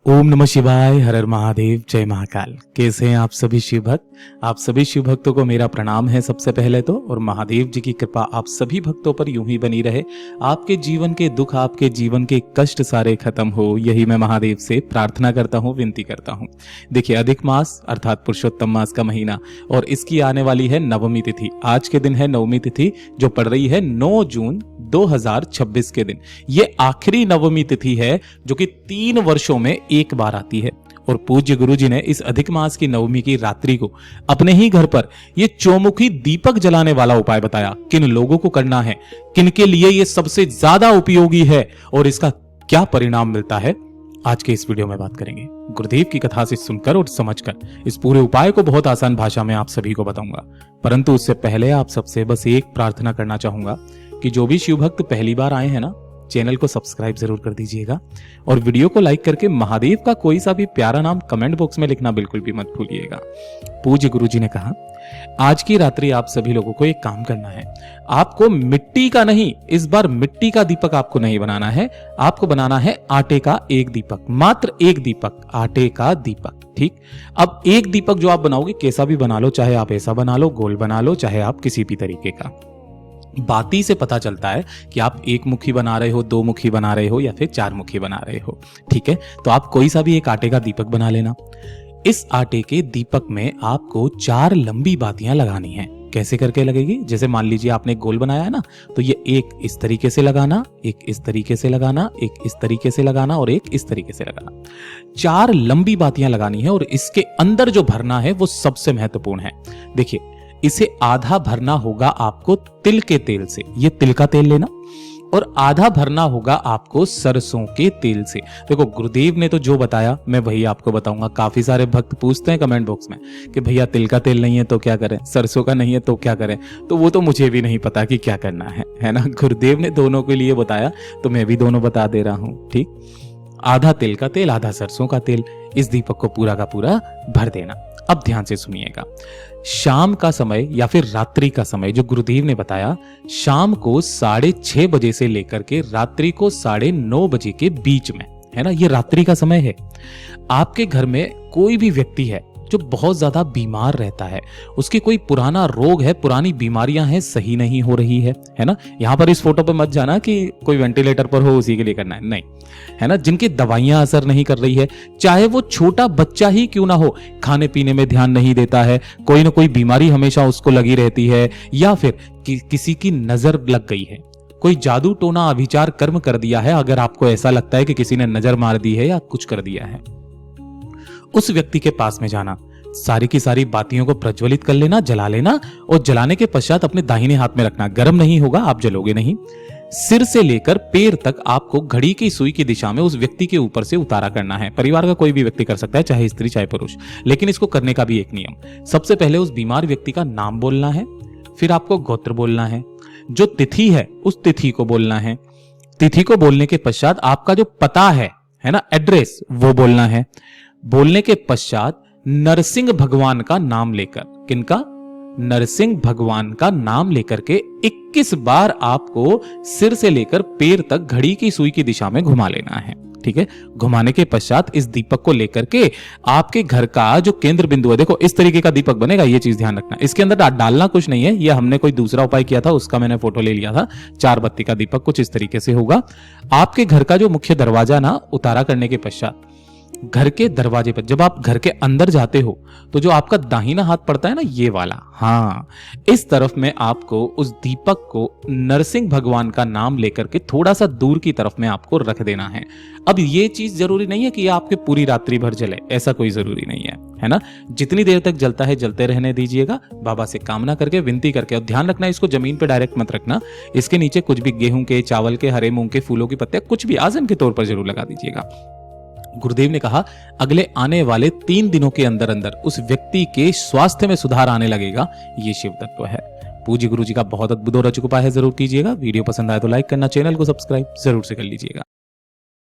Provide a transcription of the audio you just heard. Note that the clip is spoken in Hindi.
ओम नमः शिवाय, हर हर महादेव, जय महाकाल। कैसे हैं आप सभी शिव भक्त? आप सभी शिव भक्तों को मेरा प्रणाम है सबसे पहले तो, और महादेव जी की कृपा आप सभी भक्तों पर यूं ही बनी रहे। आपके जीवन के दुख, आपके जीवन के कष्ट सारे खत्म हो, यही मैं महादेव से प्रार्थना करता हूं, विनती करता हूं। देखिए, अधिक मास अर्थात पुरुषोत्तम मास का महीना, और इसकी आने वाली है नवमी तिथि। आज के दिन है नवमी तिथि, जो पड़ रही है 9 जून 2026 के दिन। ये आखिरी नवमी तिथि है जो कि 3 वर्षों में एक बार आती है। और पूज्य गुरु जी ने इस अधिक मास की नवमी की रात्रि को अपने ही घर पर ये चौमुखी दीपक जलाने वाला उपाय बताया। किन लोगों को करना है, किन के लिए ये सबसे ज्यादा उपयोगी है और इसका क्या परिणाम मिलता है, आज के इस वीडियो में बात करेंगे। गुरुदेव की कथा से सुनकर और समझकर इस पूरे उपाय को बहुत आसान भाषा में आप सभी को बताऊंगा। परंतु उससे पहले आप सबसे बस एक प्रार्थना करना चाहूंगा कि जो भी शिव भक्त पहली बार आए हैं ना, चैनल को सब्सक्राइब जरूर कर दीजिएगा और वीडियो को लाइक करके महादेव का कोई सा भी प्यारा नाम कमेंट बॉक्स में लिखना बिल्कुल भी मत भूलिएगा। पूज्य गुरु जी ने कहा, आज की रात्रि आप सभी लोगों को एक काम करना है। आपको मिट्टी का नहीं, इस बार मिट्टी का दीपक आपको नहीं बनाना है, आपको बनाना है आटे का एक दीपक, मात्र एक दीपक, आटे का दीपक। ठीक, अब एक दीपक जो आप बनाओगे कैसा भी बना लो, चाहे आप ऐसा बना लो, गोल बना लो, चाहे आप किसी भी तरीके का। बाती से पता चलता है कि आप एक मुखी बना रहे हो, 2 मुखी बना रहे हो या फिर 4 मुखी बना रहे हो। ठीक है, तो आप कोई सा भी एक आटे का दीपक बना लेना। इस आटे के दीपक में आपको 4 लंबी बातियां लगानी है। कैसे करके लगेगी? जैसे मान लीजिए आपने गोल बनाया है ना, तो ये एक इस तरीके से लगाना, एक इस तरीके से लगाना, एक इस तरीके से लगाना और एक इस तरीके से लगाना। 4 लंबी बातियां लगानी है और इसके अंदर जो भरना है वो सबसे महत्वपूर्ण है। देखिए, इसे आधा भरना होगा आपको तिल के तेल से, ये तिल का तेल लेना, और आधा भरना होगा आपको सरसों के तेल से। देखो, गुरुदेव ने तो जो बताया मैं वही आपको बताऊंगा। काफी सारे भक्त पूछते हैं कमेंट बॉक्स में कि भैया तिल का तेल नहीं है तो क्या करें, सरसों का नहीं है तो क्या करें, तो वो तो मुझे भी नहीं पता कि क्या करना है ना। गुरुदेव ने दोनों के लिए बताया तो मैं भी दोनों बता दे रहा हूं। ठीक, आधा तिल का तेल, आधा सरसों का तेल, इस दीपक को पूरा का पूरा भर देना। अब ध्यान से सुनिएगा, शाम का समय या फिर रात्रि का समय जो गुरुदेव ने बताया, शाम को 6:30 बजे से लेकर के रात्रि को 9:30 बजे के बीच में, है ना, ये रात्रि का समय है। आपके घर में कोई भी व्यक्ति है जो बहुत ज्यादा बीमार रहता है, उसकी कोई पुराना रोग है, पुरानी बीमारियां हैं, सही नहीं हो रही है ना। यहां पर इस फोटो पे मत जाना कि कोई वेंटिलेटर पर हो उसी के लिए करना है, नहीं, है ना। जिनकी दवाइयां असर नहीं कर रही है, चाहे वो छोटा बच्चा ही क्यों ना हो, खाने पीने में ध्यान नहीं देता है, कोई ना कोई बीमारी हमेशा उसको लगी रहती है, या फिर किसी की नजर लग गई है, कोई जादू टोना अभिचार कर्म कर दिया है, अगर आपको ऐसा लगता है कि किसी ने नजर मार दी है या कुछ कर दिया है, उस व्यक्ति के पास में जाना, सारी की सारी बातियों को प्रज्वलित कर लेना, जला लेना, और जलाने के पश्चात अपने दाहिने हाथ में रखना। गर्म नहीं होगा, आप जलोगे नहीं। सिर से लेकर पैर तक आपको घड़ी की सुई की दिशा में उस व्यक्ति के ऊपर से उतारा करना है। परिवार का कोई भी व्यक्ति कर सकता है, चाहे स्त्री चाहे पुरुष, लेकिन इसको करने का भी एक नियम। सबसे पहले उस बीमार व्यक्ति का नाम बोलना है, फिर आपको गोत्र बोलना है, जो तिथि है उस तिथि को बोलना है। तिथि को बोलने के पश्चात आपका जो पता है ना, एड्रेस, वो बोलना है। बोलने के पश्चात नरसिंह भगवान का नाम लेकर, किनका? नरसिंह भगवान का नाम लेकर के 21 बार आपको सिर से लेकर पैर तक घड़ी की सुई की दिशा में घुमा लेना है। ठीक है, घुमाने के पश्चात इस दीपक को लेकर के आपके घर का जो केंद्र बिंदु है, देखो इस तरीके का दीपक बनेगा, ये चीज ध्यान रखना। इसके अंदर डालना कुछ नहीं है, ये हमने कोई दूसरा उपाय किया था, उसका मैंने फोटो ले लिया था। 4 बत्ती का दीपक कुछ इस तरीके से होगा। आपके घर का जो मुख्य दरवाजा ना, उतारा करने के पश्चात घर के दरवाजे पर जब आप घर के अंदर जाते हो, तो जो आपका दाहिना हाथ पड़ता है ना, ये वाला, हाँ, इस तरफ में आपको उस दीपक को नरसिंह भगवान का नाम लेकर के थोड़ा सा दूर की तरफ में आपको रख देना है। अब ये चीज जरूरी नहीं है कि ये आपके पूरी रात्रि भर जले, ऐसा कोई जरूरी नहीं है ना। जितनी देर तक जलता है जलते रहने दीजिएगा, बाबा से कामना करके, विनती करके। और ध्यान रखना, इसको जमीन पे डायरेक्ट मत रखना, इसके नीचे कुछ भी गेहूं के, चावल के, हरे मूंग के फूलों की पत्तियां, कुछ भी आसन के तौर पर जरूर लगा दीजिएगा। गुरुदेव ने कहा, अगले आने वाले 3 दिनों के अंदर अंदर उस व्यक्ति के स्वास्थ्य में सुधार आने लगेगा। ये शिव तत्व है। पूज्य गुरु जी का बहुत अद्भुत और अचूक उपाय है, जरूर कीजिएगा। वीडियो पसंद आए तो लाइक करना, चैनल को सब्सक्राइब जरूर से कर लीजिएगा।